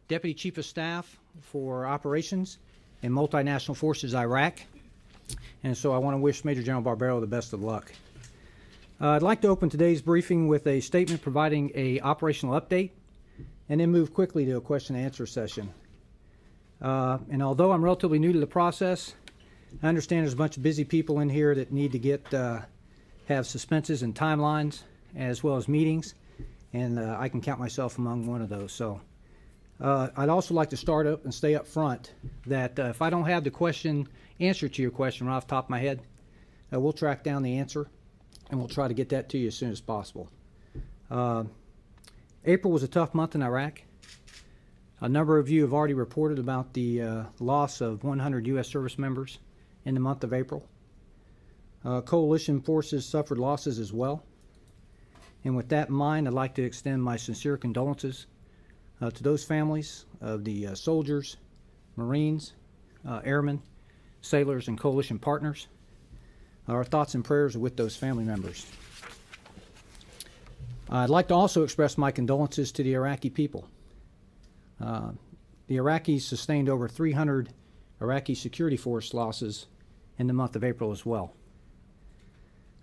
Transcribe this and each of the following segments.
Deputy Chief of Staff for Operations in Multinational Forces Iraq. And so I want to wish Major General Barbero the best of luck. I'd like to open today's briefing with a statement providing an operational update and then move quickly to a question and answer session. And although I'm relatively new to the process, I understand there's a bunch of busy people in here that need to have suspenses and timelines as well as meetings, and I can count myself among one of those. So I'd also like to start up and stay up front that if I don't have the answer to your question right off the top of my head, we'll track down the answer and we'll try to get that to you as soon as possible. April was a tough month in Iraq. A number of you have already reported about the loss of 100 U.S. service members in the month of April. Coalition forces suffered losses as well. And with that in mind, I'd like to extend my sincere condolences to those families of the soldiers, Marines, airmen, sailors, and coalition partners. Our thoughts and prayers are with those family members. I'd like to also express my condolences to the Iraqi people. The Iraqis sustained over 300 Iraqi security force losses in the month of April as well.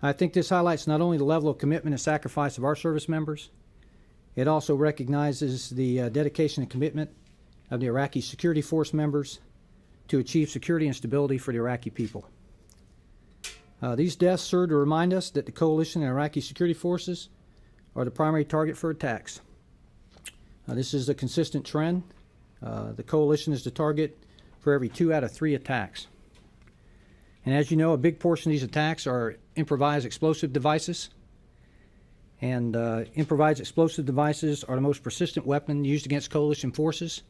I think this highlights not only the level of commitment and sacrifice of our service members, it also recognizes the dedication and commitment of the Iraqi security force members to achieve security and stability for the Iraqi people. These deaths serve to remind us that the coalition and Iraqi security forces are the primary target for attacks. This is a consistent trend. The coalition is the target for every 2 out of 3 attacks. And as you know, a big portion of these attacks are improvised explosive devices. And improvised explosive devices are the most persistent weapon used against coalition forces,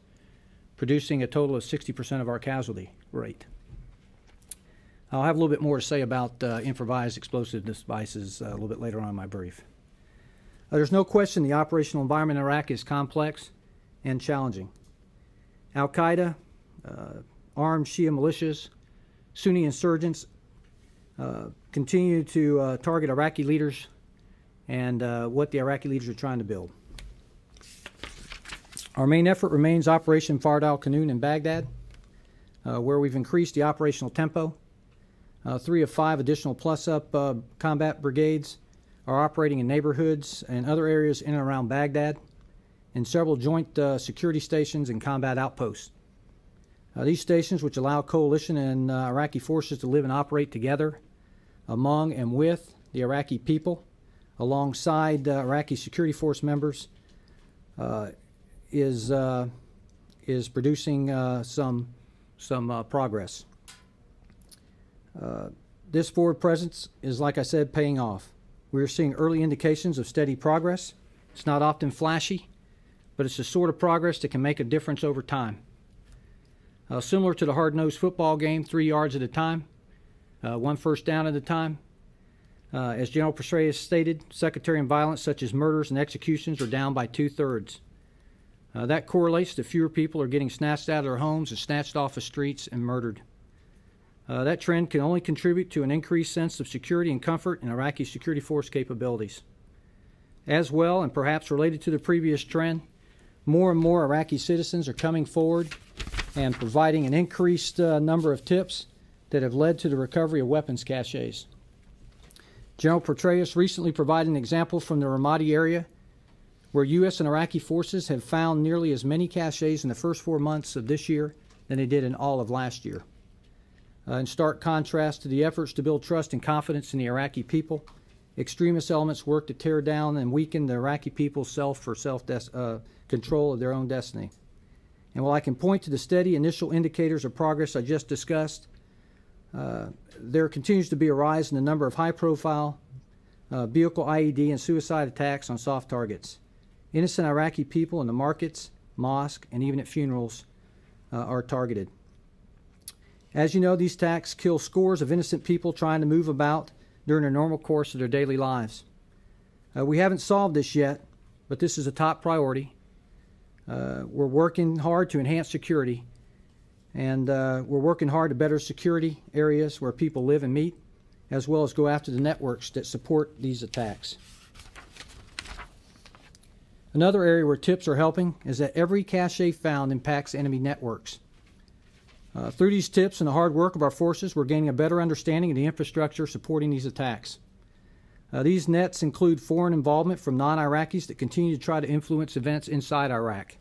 producing a total of 60% of our casualty rate. I'll have a little bit more to say about improvised explosive devices a little bit later on in my brief. There's no question the operational environment in Iraq is complex and challenging. Al-Qaeda, armed Shia militias, Sunni insurgents continue to target Iraqi leaders and what the Iraqi leaders are trying to build. Our main effort remains Operation Fard al-Qanun in Baghdad, where we've increased the operational tempo. 3 of 5 additional plus-up combat brigades are operating in neighborhoods and other areas in and around Baghdad, and several joint security stations and combat outposts. These stations, which allow coalition and Iraqi forces to live and operate together among and with the Iraqi people, alongside Iraqi security force members, is producing some progress. This forward presence is, like I said, paying off. We are seeing early indications of steady progress. It's not often flashy, but it's the sort of progress that can make a difference over time. Similar to the hard-nosed football game, 3 yards at a time, 1 first down at a time. As General Petraeus stated, sectarian violence such as murders and executions are down by 2/3. That correlates to fewer people are getting snatched out of their homes and snatched off the streets and murdered. That trend can only contribute to an increased sense of security and comfort in Iraqi security force capabilities. As well, and perhaps related to the previous trend, more and more Iraqi citizens are coming forward and providing an increased number of tips that have led to the recovery of weapons cachets. General Petraeus recently provided an example from the Ramadi area where U.S. and Iraqi forces have found nearly as many cachets in the first 4 months of this year than they did in all of last year. In stark contrast to the efforts to build trust and confidence in the Iraqi people, extremist elements work to tear down and weaken the Iraqi people's control of their own destiny. And while I can point to the steady initial indicators of progress I just discussed, there continues to be a rise in the number of high-profile vehicle IED and suicide attacks on soft targets. Innocent Iraqi people in the markets, mosques, and even at funerals are targeted. As you know, these attacks kill scores of innocent people trying to move about during the normal course of their daily lives. We haven't solved this yet, but this is a top priority. We're working hard to enhance security, and we're working hard to better security areas where people live and meet, as well as go after the networks that support these attacks. Another area where tips are helping is that every cache found impacts enemy networks. Through these tips and the hard work of our forces, we're gaining a better understanding of the infrastructure supporting these attacks. These nets include foreign involvement from non-Iraqis that continue to try to influence events inside Iraq.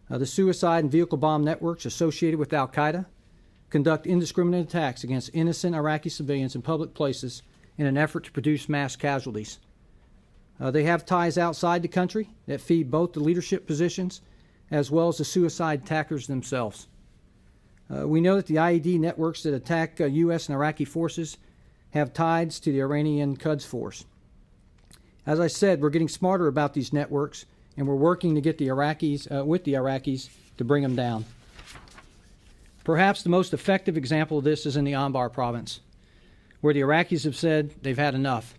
The suicide and vehicle bomb networks associated with al-Qaeda conduct indiscriminate attacks against innocent Iraqi civilians in public places in an effort to produce mass casualties. They have ties outside the country that feed both the leadership positions as well as the suicide attackers themselves. We know that the IED networks that attack U.S. and Iraqi forces have ties to the Iranian Quds Force. As I said, we're getting smarter about these networks, and we're working to get the Iraqis, with the Iraqis to bring them down. Perhaps the most effective example of this is in the Anbar province, where the Iraqis have said they've had enough.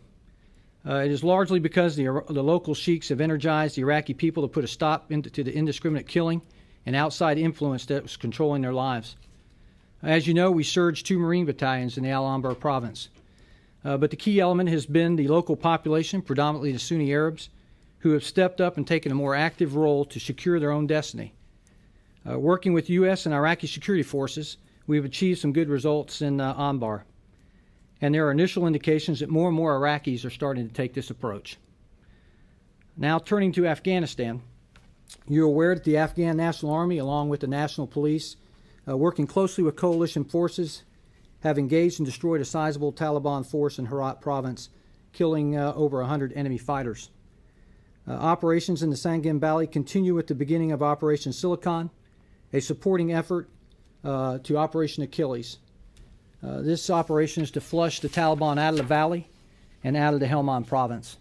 It is largely because the local sheiks have energized the Iraqi people to put a stop to the indiscriminate killing and outside influence that was controlling their lives. As you know, we surged 2 Marine battalions in the Anbar province. But the key element has been the local population, predominantly the Sunni Arabs, who have stepped up and taken a more active role to secure their own destiny. Working with U.S. and Iraqi security forces, we've achieved some good results in Anbar. And there are initial indications that more and more Iraqis are starting to take this approach. Now turning to Afghanistan, you're aware that the Afghan National Army, along with the National Police, working closely with coalition forces, have engaged and destroyed a sizable Taliban force in Herat province, killing over 100 enemy fighters. Operations in the Sangin Valley continue with the beginning of Operation Silicon, a supporting effort to Operation Achilles. This operation is to flush the Taliban out of the valley and out of the Helmand province.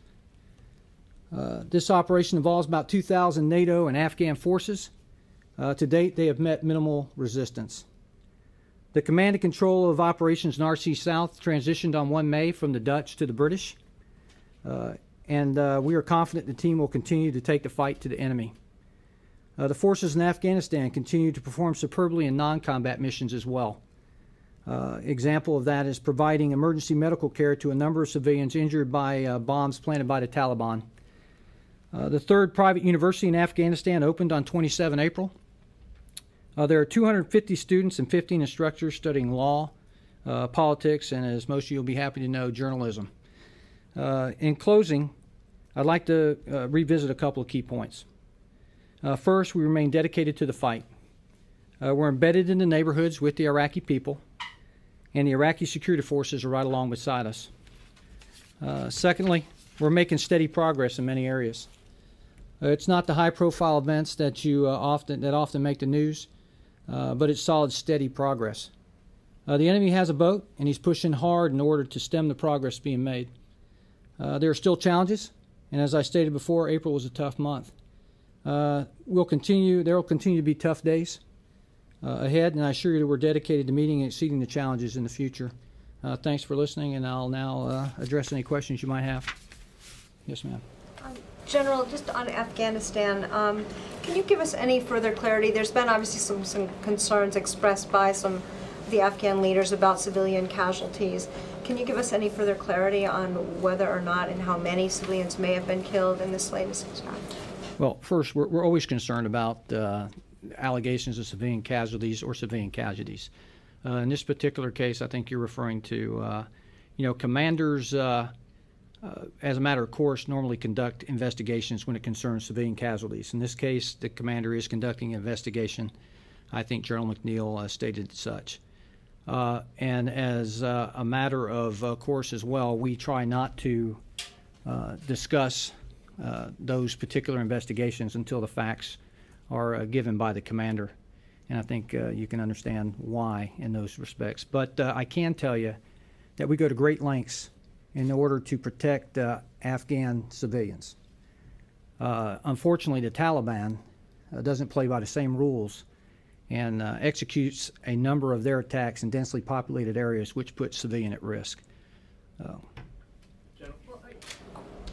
This operation involves about 2,000 NATO and Afghan forces. To date, they have met minimal resistance. The command and control of operations in RC South transitioned on 1 May from the Dutch to the British, and we are confident the team will continue to take the fight to the enemy. The forces in Afghanistan continue to perform superbly in non-combat missions as well. Example of that is providing emergency medical care to a number of civilians injured by bombs planted by the Taliban. The 3rd private university in Afghanistan opened on 27 April. There are 250 students and 15 instructors studying law, politics, and as most of you will be happy to know, journalism. In closing, I'd like to revisit a couple of key points. First, we remain dedicated to the fight. We're embedded in the neighborhoods with the Iraqi people, and the Iraqi security forces are right along beside us. Secondly, we're making steady progress in many areas. It's not the high-profile events that often make the news, but it's solid, steady progress. The enemy has a boat, and he's pushing hard in order to stem the progress being made. There are still challenges, and as I stated before, April was a tough month. There will continue to be tough days ahead, and I assure you that we're dedicated to meeting and exceeding the challenges in the future. Thanks for listening, and I'll now address any questions you might have. Yes, ma'am. General, just on Afghanistan, can you give us any further clarity? There's been obviously some concerns expressed by some of the Afghan leaders about civilian casualties. Can you give us any further clarity on whether or not and how many civilians may have been killed in this latest attack? Well, first, we're always concerned about allegations of civilian casualties or civilian casualties. In this particular case, I think you're referring to, commanders, as a matter of course, normally conduct investigations when it concerns civilian casualties. In this case, the commander is conducting an investigation. I think General McNeil stated such. And as a matter of course as well, we try not to discuss those particular investigations until the facts are given by the commander. And I think you can understand why in those respects. But I can tell you that we go to great lengths in order to protect Afghan civilians. Unfortunately, the Taliban doesn't play by the same rules and executes a number of their attacks in densely populated areas, which puts civilian at risk.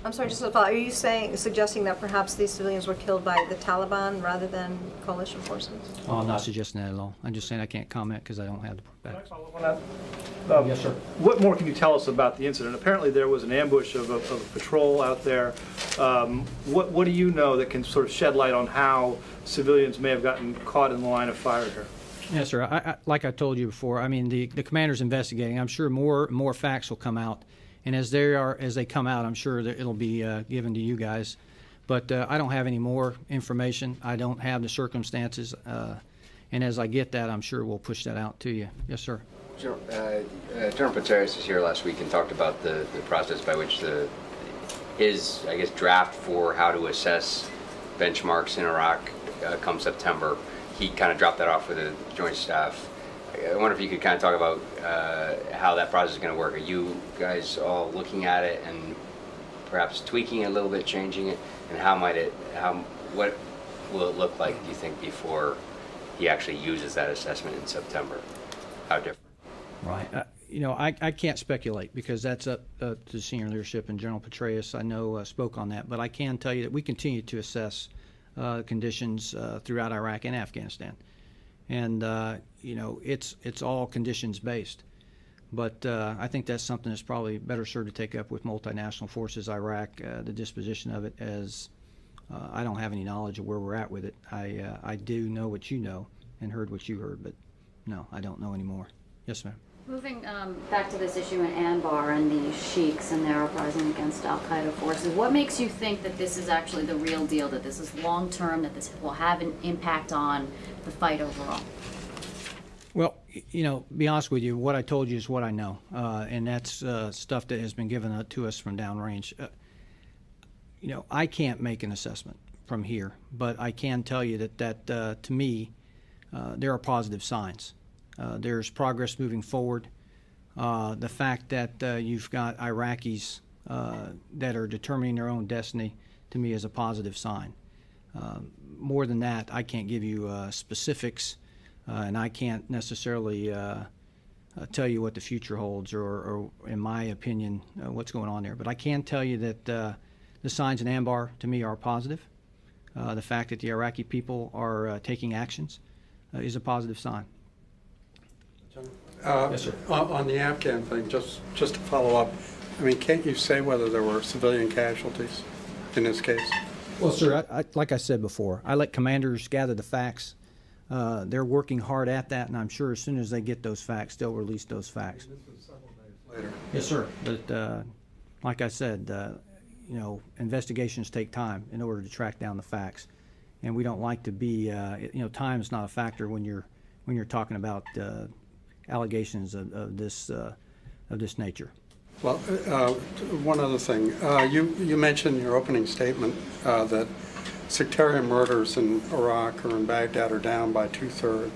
I'm sorry, just a thought. Are you suggesting that perhaps these civilians were killed by the Taliban rather than coalition forces? Oh, I'm not suggesting that at all. I'm just saying I can't comment because I don't have the Can I facts. follow up on that? Yes, sir. What more can you tell us about the incident? Apparently there was an ambush of a patrol out there. What do you know that can sort of shed light on how civilians may have gotten caught in the line of fire here? Yes, sir. Like I told you before, I mean, the commander's investigating. I'm sure more facts will come out. And as they come out, I'm sure that it'll be given to you guys. But I don't have any more information. I don't have the circumstances. And as I get that, I'm sure we'll push that out to you. Yes, sir. General Petraeus was here last week and talked about the process by which his draft for how to assess benchmarks in Iraq come September. He kind of dropped that off with the Joint Staff. I wonder if you could kind of talk about how that process is going to work. Are you guys all looking at it and perhaps tweaking it a little bit, changing it, and what will it look like, do you think, before he actually uses that assessment in September? How different? Right. I can't speculate because that's up to senior leadership, and General Petraeus, I know, spoke on that. But I can tell you that we continue to assess conditions throughout Iraq and Afghanistan. And, it's all conditions based. But I think that's something that's probably better served to take up with multinational forces, Iraq, the disposition of it, as I don't have any knowledge of where we're at with it. I do know what you know and heard what you heard, but no, I don't know anymore. Yes, ma'am. Moving back to this issue in Anbar and the sheiks and their uprising against al-Qaeda forces, what makes you think that this is actually the real deal, that this is long-term, that this will have an impact on the fight overall? Well, be honest with you, what I told you is what I know, and that's stuff that has been given to us from downrange. I can't make an assessment from here, but I can tell you that to me, there are positive signs. There's progress moving forward. The fact that you've got Iraqis that are determining their own destiny, to me, is a positive sign. More than that, I can't give you specifics, and I can't necessarily tell you what the future holds or in my opinion, what's going on there. But I can tell you that the signs in Anbar, to me, are positive. The fact that the Iraqi people are taking actions is a positive sign. Yes, sir. On the Afghan thing, just to follow up, I mean, can't you say whether there were civilian casualties in this case? Well, sir, like I said before, I let commanders gather the facts. They're working hard at that, and I'm sure as soon as they get those facts, they'll release those facts. This was several days later. Yes, sir. But like I said, investigations take time in order to track down the facts, and we don't like to be. Time is not a factor when you're talking about allegations of this nature. Well, one other thing. You mentioned in your opening statement that sectarian murders in Iraq or in Baghdad are down by 2/3.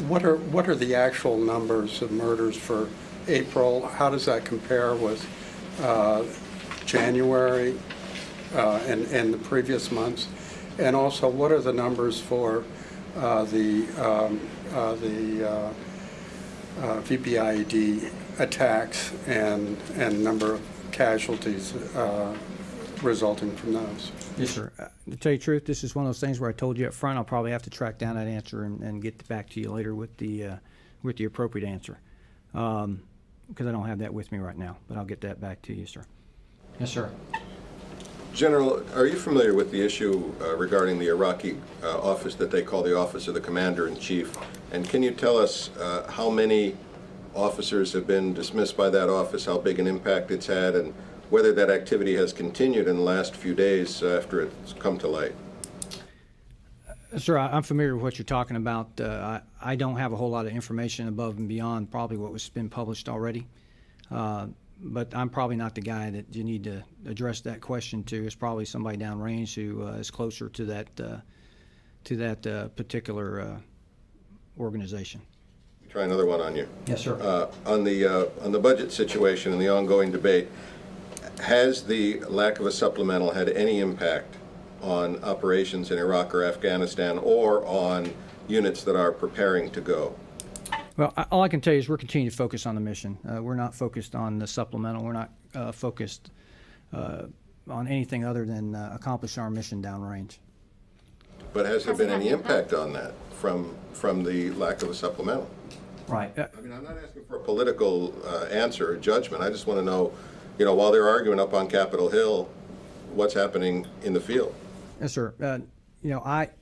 What are the actual numbers of murders for April? How does that compare with January and the previous months? And also, what are the numbers for the VBIED attacks and number of casualties resulting from those? Yes, sir. To tell you the truth, this is one of those things where I told you up front I'll probably have to track down that answer and get back to you later with the appropriate answer, because I don't have that with me right now. But I'll get that back to you, sir. Yes, sir. General, are you familiar with the issue regarding the Iraqi office that they call the Office of the Commander-in-Chief? And can you tell us how many officers have been dismissed by that office, how big an impact it's had, and whether that activity has continued in the last few days after it's come to light? Sir, I'm familiar with what you're talking about. I don't have a whole lot of information above and beyond probably what was been published already. But I'm probably not the guy that you need to address that question to. It's probably somebody downrange who is closer to that particular organization. Try another one on you. Yes, sir. On the budget situation and the ongoing debate, has the lack of a supplemental had any impact on operations in Iraq or Afghanistan or on units that are preparing to go? Well, all I can tell you is we're continuing to focus on the mission. We're not focused on the supplemental. We're not focused on anything other than accomplishing our mission downrange. But has there Has it been had any an impact? impact on that from the lack of a supplemental? Right. I mean, I'm not asking for a political answer or judgment. I just want to know, while they're arguing up on Capitol Hill, what's happening in the field? Yes, sir.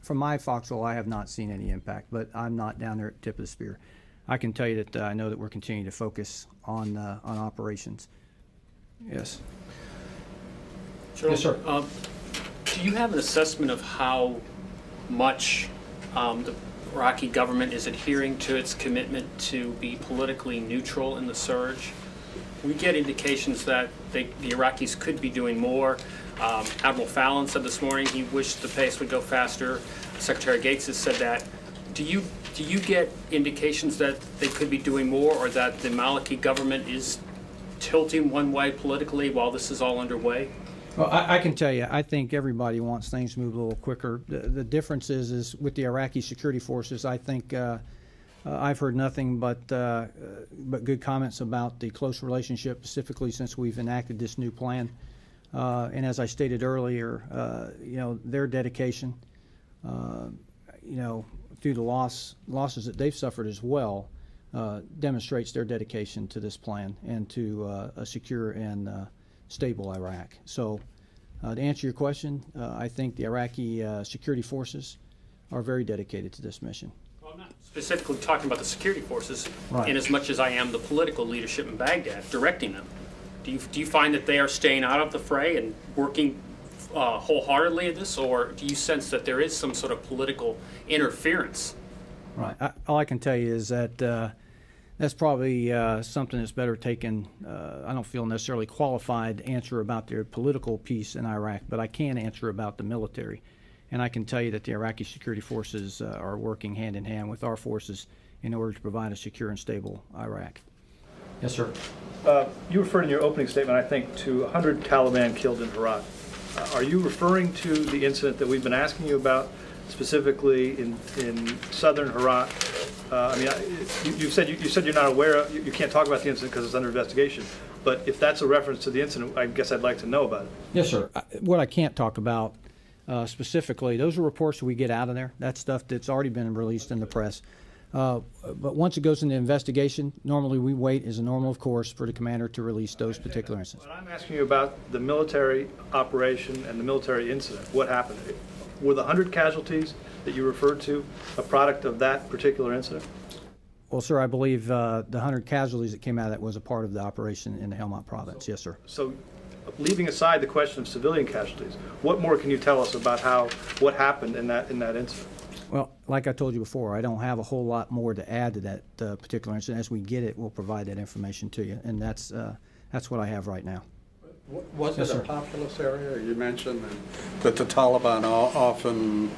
From my foxhole, I have not seen any impact, but I'm not down there at the tip of the spear. I can tell you that I know that we're continuing to focus on operations. Yes. General, Yes, sir. Do you have an assessment of how much the Iraqi government is adhering to its commitment to be politically neutral in the surge? We get indications that the Iraqis could be doing more. Admiral Fallon said this morning he wished the pace would go faster. Secretary Gates has said that. Do you get indications that they could be doing more, or that the Maliki government is tilting one way politically while this is all underway? Well, I can tell you, I think everybody wants things to move a little quicker. The difference is with the Iraqi security forces, I think I've heard nothing but good comments about the close relationship, specifically since we've enacted this new plan. And as I stated earlier, their dedication, through the losses that they've suffered as well, demonstrates their dedication to this plan and to a secure and stable Iraq. So to answer your question, I think the Iraqi security forces are very dedicated to this mission. Well, I'm not specifically talking about the security forces, Right. in as much as I am the political leadership in Baghdad, directing them. Do you find that they are staying out of the fray and working wholeheartedly at this, or do you sense that there is some sort of political interference? Right. All I can tell you is that that's probably something that's better taken. I don't feel necessarily qualified to answer about their political piece in Iraq, but I can answer about the military. And I can tell you that the Iraqi security forces are working hand in hand with our forces in order to provide a secure and stable Iraq. Yes, sir. You referred in your opening statement, I think, to 100 Taliban killed in Iraq. Are you referring to the incident that we've been asking you about, specifically in southern Iraq? You said you're not aware of, you can't talk about the incident because it's under investigation. But if that's a reference to the incident, I guess I'd like to know about it. Yes, sir. What I can't talk about specifically, those are reports that we get out of there. That's stuff that's already been released in the press. But once it goes into investigation, normally we wait as a normal of course for the commander to release those particular incidents. But I'm asking you about the military operation and the military incident. What happened? Were the 100 casualties that you referred to a product of that particular incident? Well, sir, I believe the 100 casualties that came out of that was a part of the operation in the Helmand province. Yes, sir. So, leaving aside the question of civilian casualties, what more can you tell us about what happened in that incident? Well, like I told you before, I don't have a whole lot more to add to that particular incident. As we get it, we'll provide that information to you, and that's what I have right now. Was Yes, it a sir. populous area? You mentioned that the Taliban often,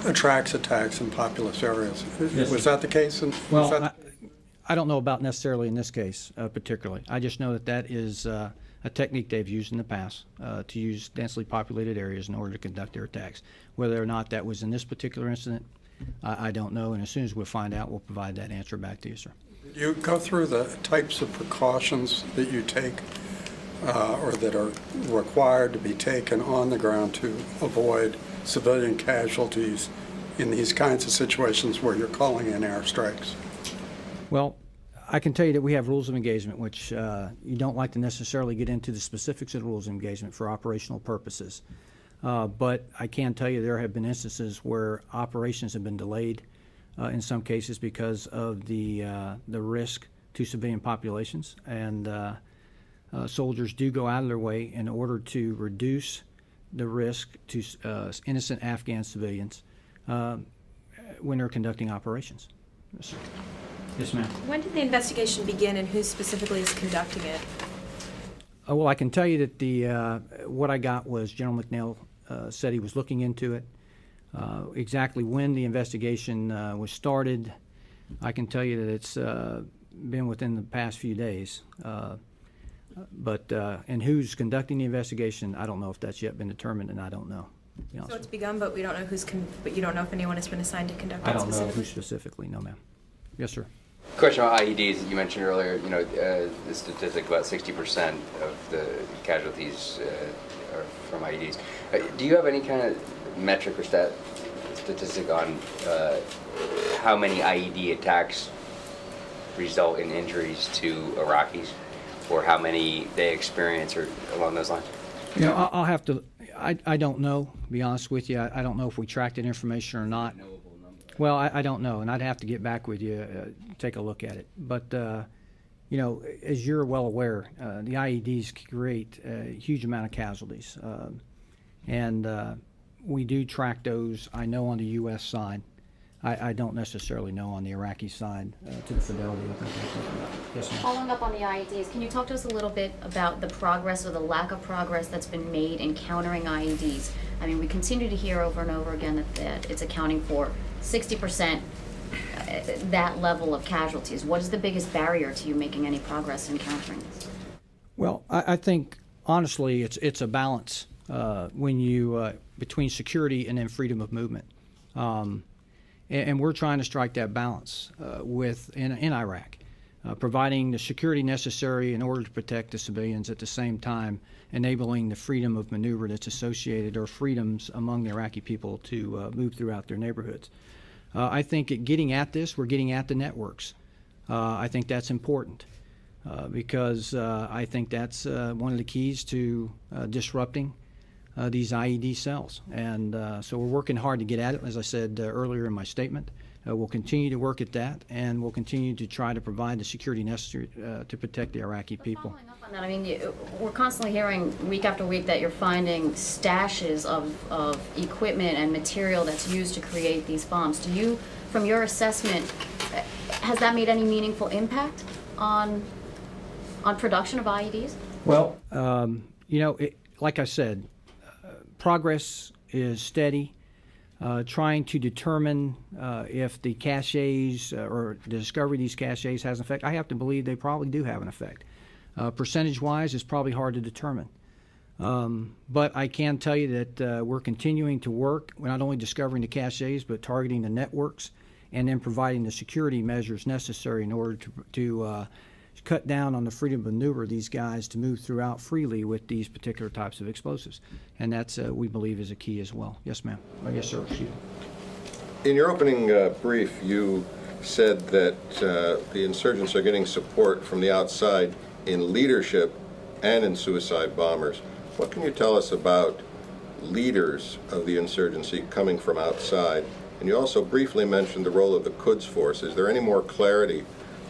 attracts attacks in populous areas. Yes, Was sir. that the case? Well, I don't know about necessarily in this case particularly. I just know that is a technique they've used in the past to use densely populated areas in order to conduct their attacks. Whether or not that was in this particular incident, I don't know, and as soon as we find out, we'll provide that answer back to you, sir. You go through the types of precautions that you take or that are required to be taken on the ground to avoid civilian casualties in these kinds of situations where you're calling in airstrikes. Well, I can tell you that we have rules of engagement, which you don't like to necessarily get into the specifics of the rules of engagement for operational purposes. But I can tell you there have been instances where operations have been delayed in some cases because of the risk to civilian populations. And soldiers do go out of their way in order to reduce the risk to innocent Afghan civilians when they're conducting operations. Yes, sir. Yes, ma'am. When did the investigation begin and who specifically is conducting it? Well, I can tell you that what I got was General McNeil said he was looking into it. Exactly when the investigation was started, I can tell you that it's been within the past few days. And who's conducting the investigation, I don't know if that's yet been determined, and I don't know. to be honest So it's with you. begun, but we don't know but you don't know if anyone has been assigned to conduct I it don't know specifically? who specifically, no, ma'am. Yes, sir. Question on IEDs that you mentioned earlier, you know, the statistic about 60% of the casualties are from IEDs. Do you have any kind of metric or statistic on how many IED attacks result in injuries to Iraqis, or how many they experience, or along those lines? You know, I'll have to, I don't know, to be honest with you. I don't know if we tracked that information or not. Well, I don't know, and I'd have to get back with you, take a look at it. But, you know, as you're well aware, the IEDs create a huge amount of casualties. And we do track those, I know, on the U.S. side. I don't necessarily know on the Iraqi side to the fidelity of it. Yes, ma'am. Following up on the IEDs, can you talk to us a little bit about the progress or the lack of progress that's been made in countering IEDs? I mean, we continue to hear over and over again that it's accounting for 60% that level of casualties. What is the biggest barrier to you making any progress in countering this? Well, I think, honestly, it's a balance when you between security and then freedom of movement. And we're trying to strike that balance in Iraq, providing the security necessary in order to protect the civilians, at the same time enabling the freedom of maneuver that's associated, or freedoms among the Iraqi people to move throughout their neighborhoods. I think getting at this, we're getting at the networks. I think that's important because I think that's one of the keys to disrupting these IED cells. And so we're working hard to get at it, as I said earlier in my statement. We'll continue to work at that, and we'll continue to try to provide the security necessary to protect the Iraqi people. Following up on that, I mean, we're constantly hearing week after week that you're finding stashes of equipment and material that's used to create these bombs. Do you, from your assessment, has that made any meaningful impact on production of IEDs? Well, you know, like I said, progress is steady. Trying to determine if the cachets or the discovery of these cachets has an effect. I have to believe they probably do have an effect. Percentage-wise, it's probably hard to determine. But I can tell you that we're continuing to work. We're not only discovering the cachets, but targeting the networks and then providing the security measures necessary in order to cut down on the freedom of maneuver of these guys to move throughout freely with these particular types of explosives. And that's, we believe, is a key as well. Yes, ma'am. Oh, yes, sir. Excuse me. In your opening brief, you said that the insurgents are getting support from the outside in leadership and in suicide bombers. What can you tell us about leaders of the insurgency coming from outside? And you also briefly mentioned the role of the Quds Force. Is there any more clarity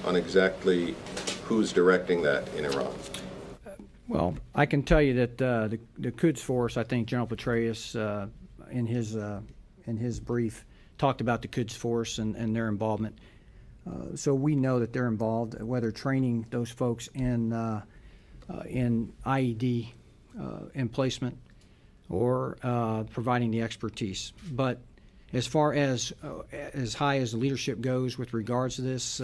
on exactly who's directing that in Iran? Well, I can tell you that the Quds Force, I think General Petraeus in his brief talked about the Quds Force and their involvement. So we know that they're involved, whether training those folks in IED emplacement or providing the expertise. But as far as high as the leadership goes with regards to this,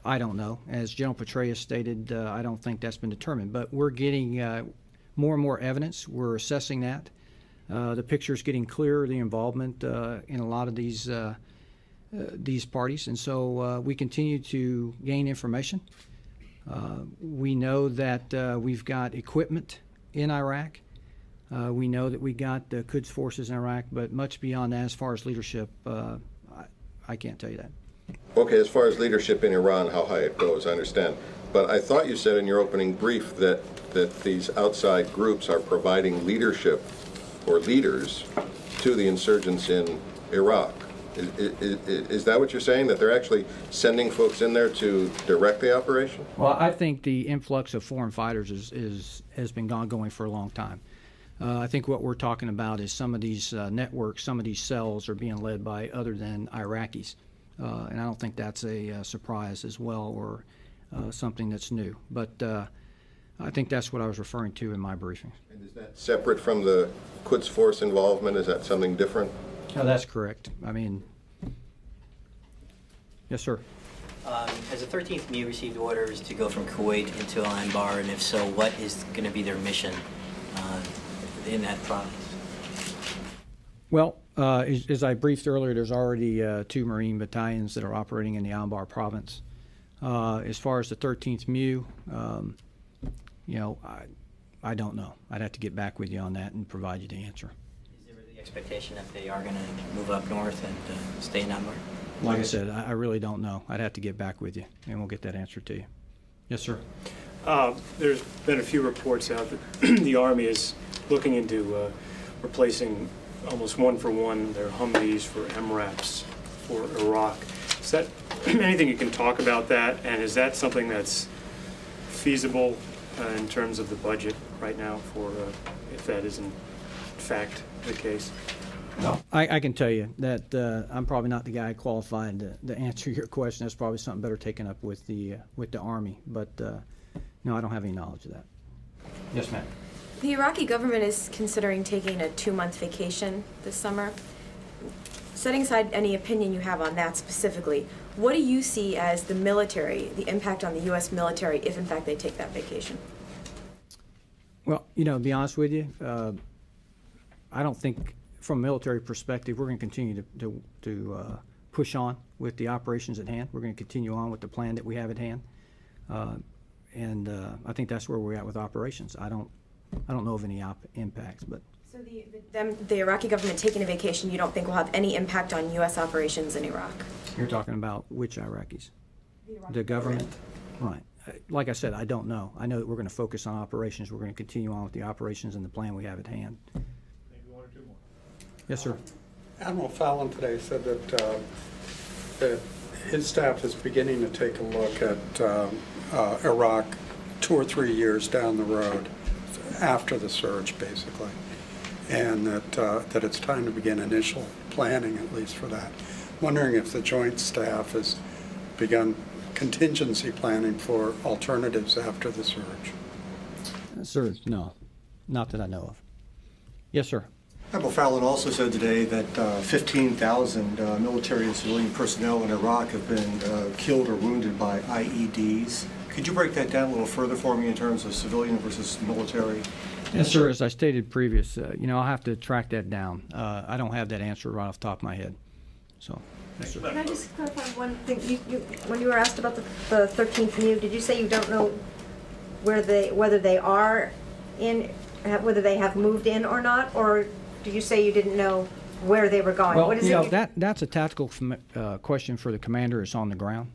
I don't know. As General Petraeus stated, I don't think that's been determined. But we're getting more and more evidence. We're assessing that. The picture is getting clearer, the involvement in a lot of these parties. And so we continue to gain information. We know that we've got equipment in Iraq. We know that we got the Quds forces in Iraq, but much beyond that, as far as leadership, I can't tell you that. Okay, as far as leadership in Iran, how high it goes, I understand. But I thought you said in your opening brief that these outside groups are providing leadership or leaders to the insurgents in Iraq. Is that what you're saying, that they're actually sending folks in there to direct the operation? Well, I think the influx of foreign fighters has been going for a long time. I think what we're talking about is some of these networks, some of these cells are being led by other than Iraqis. And I don't think that's a surprise as well, or something that's new. But I think that's what I was referring to in my briefing. And is that separate from the Quds Force involvement? Is that something different? No, that's correct. I mean, yes, sir. Has the 13th ME received orders to go from Kuwait into Anbar, and if so, what is going to be their mission in that province? Well, as I briefed earlier, there's already 2 Marine battalions that are operating in the Anbar province. As far as the 13th MU, you know, I don't know. I'd have to get back with you on that and provide you the answer. Is there the expectation that they are going to move up north and stay in Anbar? Like I said, I really don't know. I'd have to get back with you, and we'll get that answer to you. Yes, sir. There's been a few reports out that the Army is looking into replacing almost one-for-one their Humvees for MRAPs for Iraq. Is that anything you can talk about that, and is that something that's feasible in terms of the budget right now for if that is in fact the case? No. I can tell you that I'm probably not the guy qualified to answer your question. That's probably something better taken up with the Army. But no, I don't have any knowledge of that. Yes, ma'am. The Iraqi government is considering taking a 2-month vacation this summer. Setting aside any opinion you have on that specifically, what do you see as the military, the impact on the U.S. military if in fact they take that vacation? Well, you know, to be honest with you, I don't think from a military perspective we're going to continue to push on with the operations at hand. We're going to continue on with the plan that we have at hand. And I think that's where we're at with operations. I don't know of any impacts, but. So the Iraqi government taking a vacation you don't think will have any impact on U.S. operations in Iraq? You're talking about which Iraqis? The government? Right. Like I said, I don't know. I know that we're going to focus on operations. We're going to continue on with the operations and the plan we have at hand. Maybe 1 or 2 more. Yes, sir. Admiral Fallon today said that his staff is beginning to take a look at Iraq 2 or 3 years down the road, after the surge, basically, and that it's time to begin initial planning, at least for that. Wondering if the Joint Staff has begun contingency planning for alternatives after the surge. Sir, no, not that I know of. Yes, sir. Admiral Fallon also said today that 15,000 military and civilian personnel in Iraq have been killed or wounded by IEDs. Could you break that down a little further for me in terms of civilian versus military? Yes, sir. As I stated previous, you know, I'll have to track that down. I don't have that answer right off the top of my head. So, yes, sir. Can I just clarify one thing? When you were asked about the 13th MU, did you say you don't know whether they are in, whether they have moved in or not, or did you say you didn't know where they were going? Well, what is you know, it that's a tactical question for the commander that's on the ground.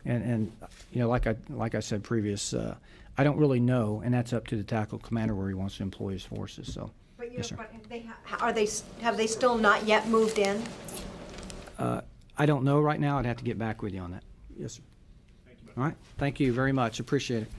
And you know, like I said previous, I don't really know, and that's up to the tactical commander where he wants to employ his forces. So, But yes, sir. have they still not yet moved in? I don't know right now. I'd have to get back with you on that. Yes, sir. Thank you. All right. Thank you very much. Appreciate it.